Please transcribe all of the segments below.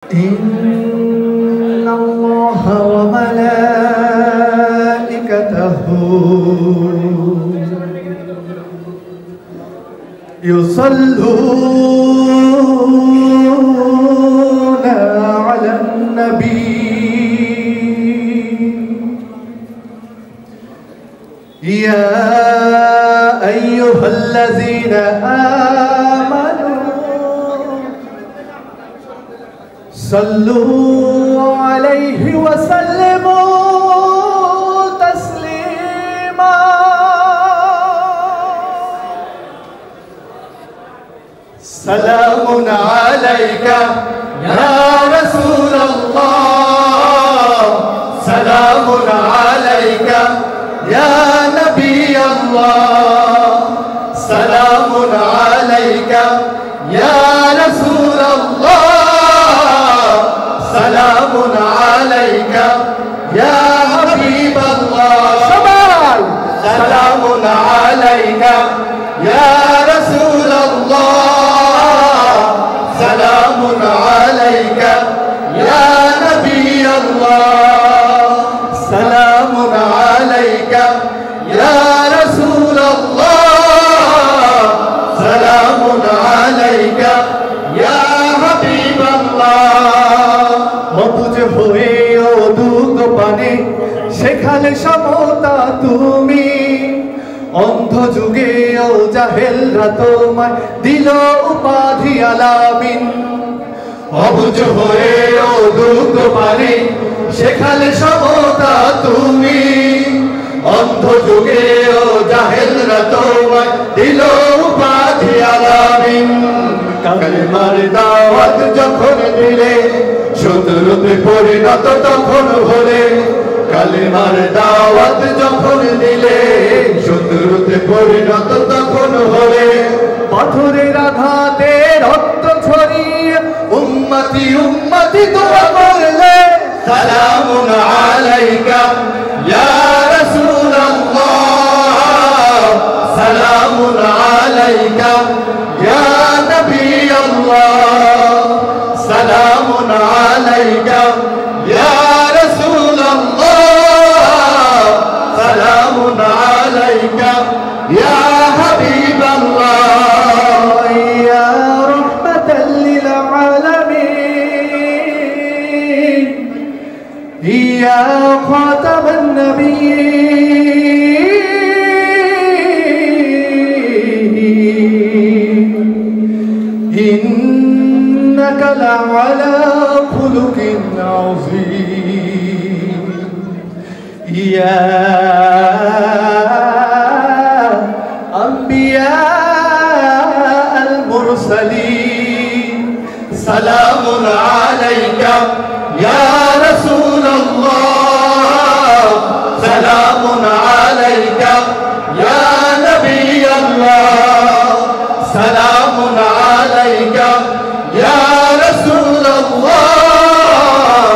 إن الله وملائكته يصلون على النبي يا أيها الذين آمنوا صلوا عليه وسلموا تسليما سلام عليك يا رسول الله سلام عليك يا نبي الله سلام عليك يا رسول الله سلام عليك يا حبيب الله شمال سلام عليك يا رسول الله سلام عليك يا نبي الله سلام عليك يا رسول الله سلام عليك يا حبيب الله অবুঝ হয়ে ও দুধ পানে সেখানে সমতা তুমি অন্ধ যুগে ও জাহেলরা তোমায় দিল উপাধি আলামিন অবুঝ হয়ে ও দুধ পানে সেখানে সমতা তুমি অন্ধ যুগে ও জাহেলরা তোমায় দিল উপাধি আলামিন কালেমার দাওয়াত যখন দিলে শত্রুতে পরিণত তখন হলে কালেমার দাওয়াত যখন দিলে শত্রুতে পরিণত তখন হলে পাথরের আঘাতে রক্ত ছড়িয়ে উম্মতি উম্মতি দোয়া করলে সালামুন আলাইকা ইয়া রাসূলুল্লাহ সালামুন আলাইকা ইয়া নবী আল্লাহ সালামুন আলাইকা ইয়া রাসূলুল্লাহ সালামুন আলাইকা ইয়া হাবিবাল্লাহ ইয়া রাহমাতাল লিল আলামিন ইয়া খাতামান নাবিয়্যিন إنك لعلى خلق عظيم يا أنبياء المرسلين سلام عليك يا رسول الله سلام عليك يا نبي الله سلام عليك يا رسول الله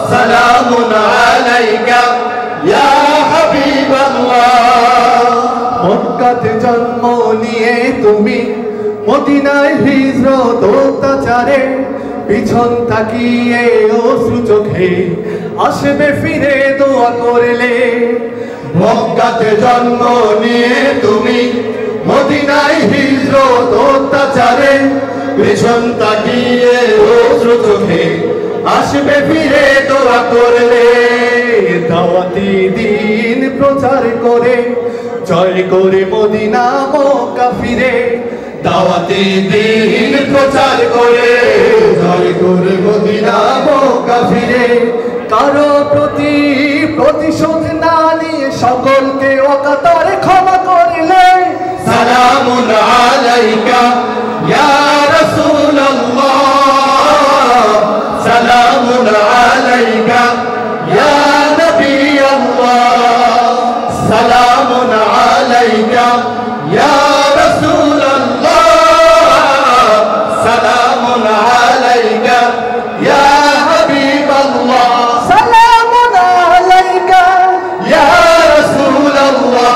سلام عليك يا حبيب الله মক্কাতে জন্ম নিয়ে তুমি মদিনায় হিজরত অত্যাচারে পিছন তাকিয়ে অশ্রু চোখে আসবে ফিরে দোয়া করলে মক্কাতে জন্ম নিয়ে তুমি মদিনায় হিজরত অত্যাচারে পিছন তাকিয়ে অশ্রু চোখে আসবে ফিরে দোয়া করলে দাওয়াতি দিন প্রচার করে জয় করে মদিনা মক্কা ফিরে দাওয়াতি দিন প্রচার করে জয় করে মদিনা মক্কা ফিরে কারো প্রতি প্রতিশোধ না নিয়ে সকলকে অকাতরে ক্ষমা করলে সালামুন আলাইকা ইয়া রাসূলুল্লাহ সালামুন আলাইকা ইয়া নবী আল্লাহ সালামুন আলাইকা ইয়া রাসূলুল্লাহ সালামুন আলাইকা ইয়া হাবিবাল্লাহ সালামুন আলাইকা ইয়া রাসূলুল্লাহ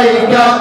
عليك